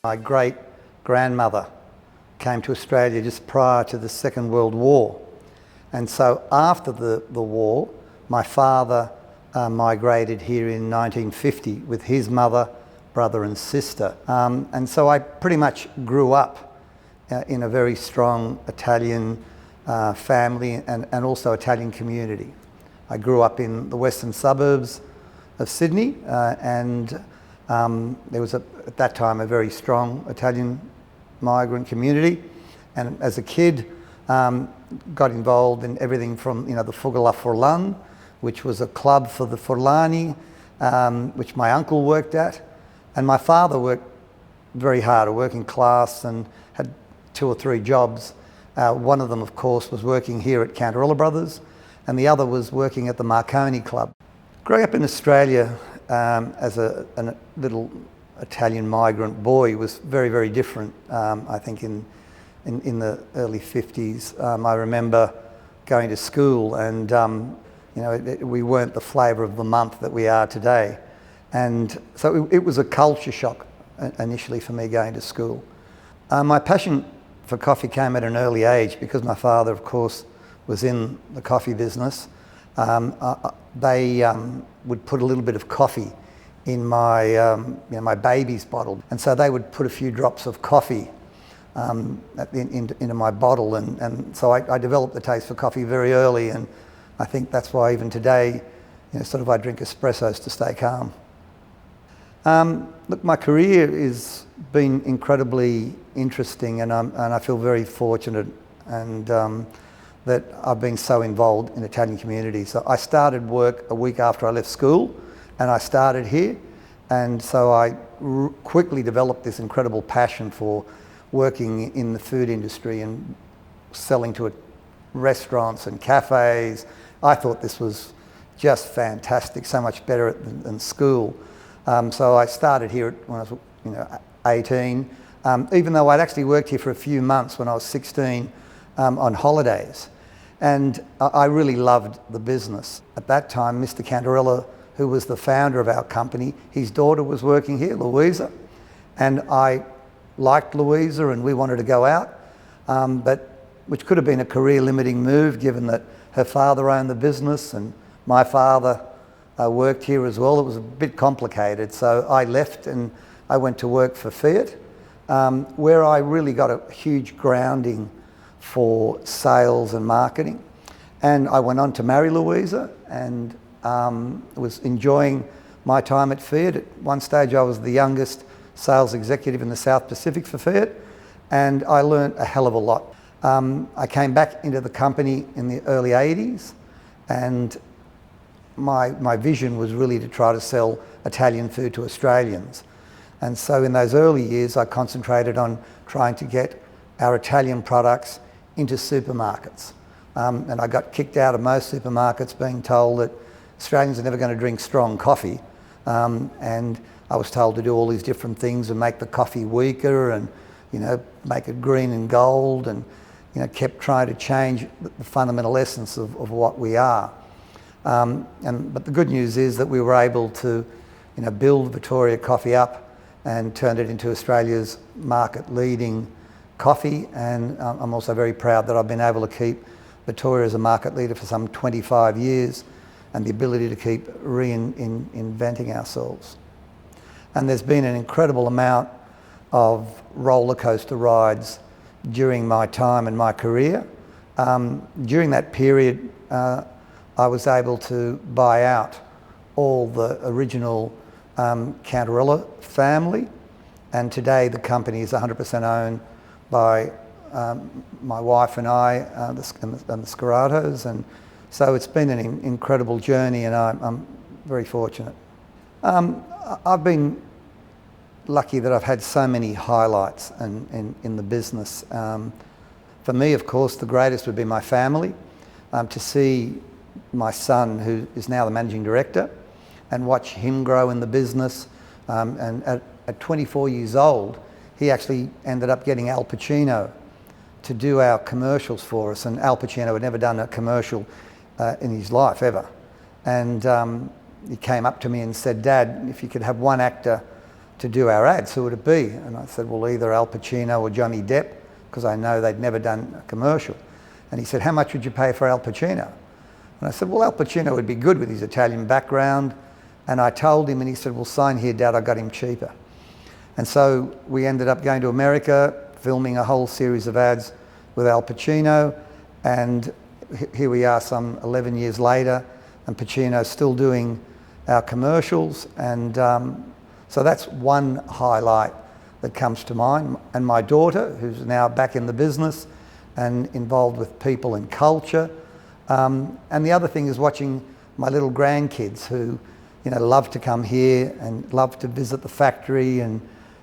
My great-grandmother came to Australia just prior to the Second World War. And so after the war, my father migrated here in 1950 with his mother, brother and sister. And so I pretty much grew up in a very strong Italian family and also Italian community. I grew up in the western suburbs of Sydney and there was at that time a very strong Italian migrant community. And as a kid, got involved in everything from the Fugala Furlan, which was a club for the Furlani, which my uncle worked at. And my father worked very hard, a working class, and had 2 or 3 jobs. One of them, of course, was working here at Cantarella Brothers, and the other was working at the Marconi Club. Growing up in Australia as a little Italian migrant boy was very, very different. I think in the early 50s, I remember going to school and we weren't the flavour of the month that we are today. And so it was a culture shock initially for me going to school. My passion for coffee came at an early age because my father, of course, was in the coffee business. They would put a little bit of coffee in my baby's bottle, and so they would put a few drops of coffee into my bottle, and so I developed the taste for coffee very early, and I think that's why even today, I drink espressos to stay calm. Look, my career has been incredibly interesting, and I feel very fortunate and that I've been so involved in Italian community. So I started work a week after I left school, and I started here, and so I quickly developed this incredible passion for working in the food industry and selling to restaurants and cafes. I thought this was just fantastic, so much better than school. So I started here when I was 18, even though I'd actually worked here for a few months when I was 16 on holidays. And I really loved the business. At that time, Mr. Cantarella, who was the founder of our company, his daughter was working here, Louisa, and I liked Louisa and we wanted to go out, which could have been a career-limiting move given that her father owned the business and my father worked here as well. It was a bit complicated, so I left and I went to work for Fiat, where I really got a huge grounding for sales and marketing. And I went on to marry Louisa and was enjoying my time at Fiat. At one stage I was the youngest sales executive in the South Pacific for Fiat, and I learned a hell of a lot. I came back into the company in the early 80s, and my vision was really to try to sell Italian food to Australians. And so in those early years I concentrated on trying to get our Italian products into supermarkets. And I got kicked out of most supermarkets being told that Australians are never going to drink strong coffee. And I was told to do all these different things and make the coffee weaker and make it green and gold, and kept trying to change the fundamental essence of what we are. But the good news is that we were able to build Vittoria Coffee up and turned it into Australia's market-leading coffee, and I'm also very proud that I've been able to keep Vittoria as a market leader for some 25 years and the ability to keep reinventing ourselves. And there's been an incredible amount of roller coaster rides during my time and my career. During that period, I was able to buy out all the original Cantarella family, and today the company is 100% owned by my wife and I and the Scaratos, and so it's been an incredible journey, and I'm very fortunate. I've been lucky that I've had so many highlights in the business. For me, of course, the greatest would be my family. To see my son, who is now the managing director, and watch him grow in the business. And at 24 years old, he actually ended up getting Al Pacino to do our commercials for us, and Al Pacino had never done a commercial in his life ever. And he came up to me and said, "Dad, if you could have one actor to do our ads, who would it be? And I said, well, either Al Pacino or Johnny Depp, because I know they'd never done a commercial. And he said, how much would you pay for Al Pacino? And I said, well, Al Pacino would be good with his Italian background. And I told him, and he said, well, sign here, Dad, I got him cheaper. And so we ended up going to America, filming a whole series of ads with Al Pacino. And here we are some 11 years later, and Pacino's still doing our commercials. And so that's one highlight that comes to mind. And my daughter, who's now back in the business and involved with people and culture. And the other thing is watching my little grandkids who, you know, love to come here and love to visit the factory and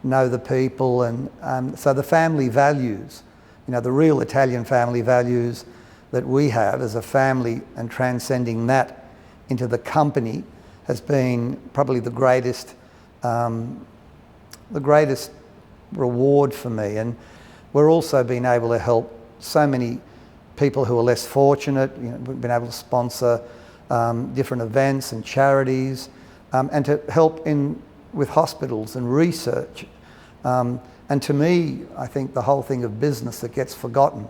know the people. And so the family values, you know, the real Italian family values that we have as a family, and transcending that into the company has been probably the greatest reward for me. And we're also been able to help so many people who are less fortunate. You know, we've been able to sponsor different events and charities, and to help with hospitals and research. And to me, I think the whole thing of business that gets forgotten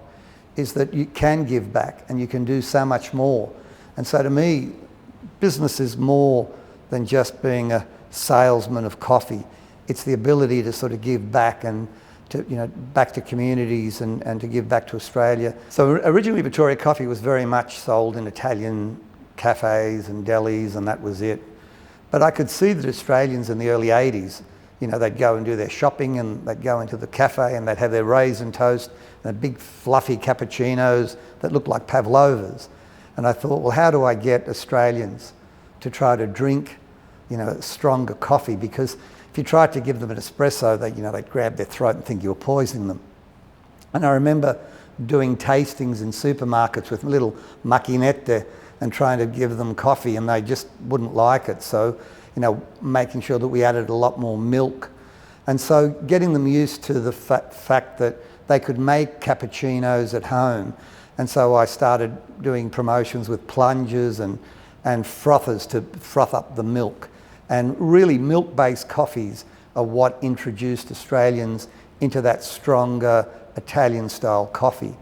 is that you can give back and you can do so much more. And so to me, business is more than just being a salesman of coffee. It's the ability to sort of give back and to, you know, back to communities and to give back to Australia. So originally Vittoria Coffee was very much sold in Italian cafes and delis, and that was it. But I could see that Australians in the early 80s, you know, they'd go and do their shopping and they'd go into the cafe and they'd have their raisin toast and big fluffy cappuccinos that looked like pavlovas. And I thought, well, how do I get Australians to try to drink, you know, stronger coffee? Because if you tried to give them an espresso, they'd grab their throat and think you were poisoning them. And I remember doing tastings in supermarkets with little macchinette and trying to give them coffee, and they just wouldn't like it. So, you know, making sure that we added a lot more milk. And so getting them used to the fact that they could make cappuccinos at home. And so I started doing promotions with plungers and frothers to froth up the milk. And really milk-based coffees are what introduced Australians into that stronger Italian-style coffee.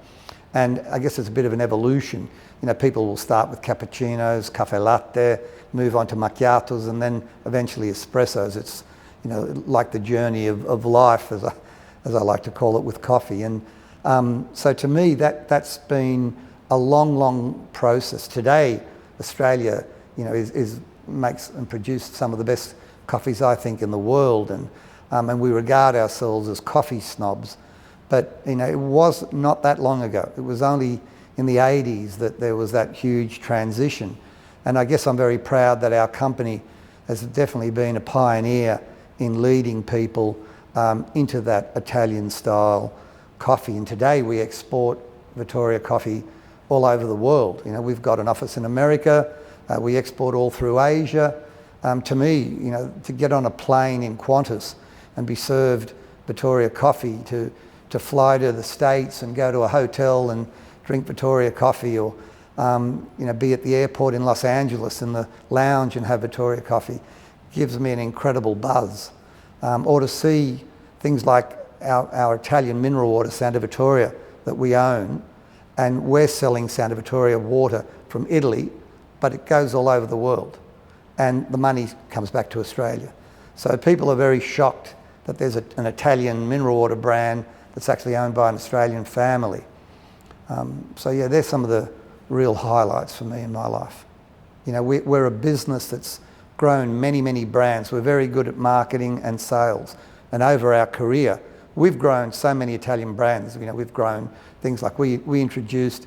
And I guess it's a bit of an evolution. You know, people will start with cappuccinos, caffè latte, move on to macchiatos, and then eventually espressos. It's, you know, like the journey of life, as I like to call it, with coffee. And so to me, that's been a long process. Today, Australia, you know, makes and produces some of the best coffees, I think, in the world, and we regard ourselves as coffee snobs. But, you know, it was not that long ago. It was only in the 80s that there was that huge transition. And I guess I'm very proud that our company has definitely been a pioneer in leading people into that Italian style coffee. And today we export Vittoria Coffee all over the world. You know, we've got an office in America, we export all through Asia. To me, you know, to get on a plane in Qantas and be served Vittoria Coffee, to fly to the States and go to a hotel and drink Vittoria Coffee, or you know, be at the airport in Los Angeles in the lounge and have Vittoria Coffee, gives me an incredible buzz. Or to see things like our Italian mineral water, Santa Vittoria, that we own, and we're selling Santa Vittoria water from Italy, but it goes all over the world, and the money comes back to Australia. So people are very shocked that there's an Italian mineral water brand that's actually owned by an Australian family. So yeah, there's some of the real highlights for me in my life. You know, we're a business that's grown many brands. We're very good at marketing and sales. And over our career, we've grown so many Italian brands. You know, we've grown things like we introduced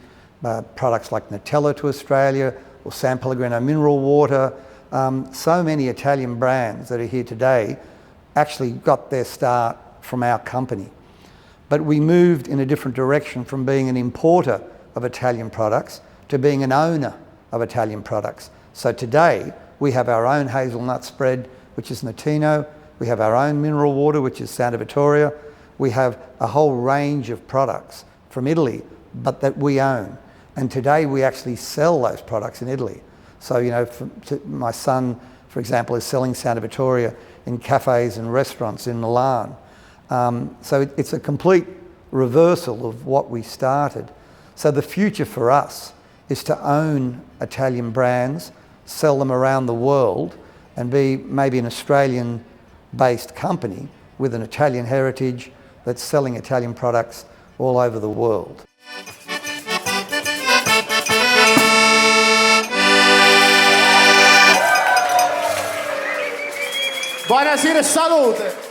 products like Nutella to Australia, or San Pellegrino mineral water. So many Italian brands that are here today actually got their start from our company. But we moved in a different direction from being an importer of Italian products to being an owner of Italian products. So today we have our own hazelnut spread, which is Notino. We have our own mineral water, which is Santa Vittoria. We have a whole range of products from Italy, but that we own. And today we actually sell those products in Italy. So, you know, my son for example, is selling Santa Vittoria in cafes and restaurants in Milan. So it's a complete reversal of what we started. So the future for us is to own Italian brands, sell them around the world, and be maybe an Australian-based company with an Italian heritage that's selling Italian products all over the world. Buonasera, salute!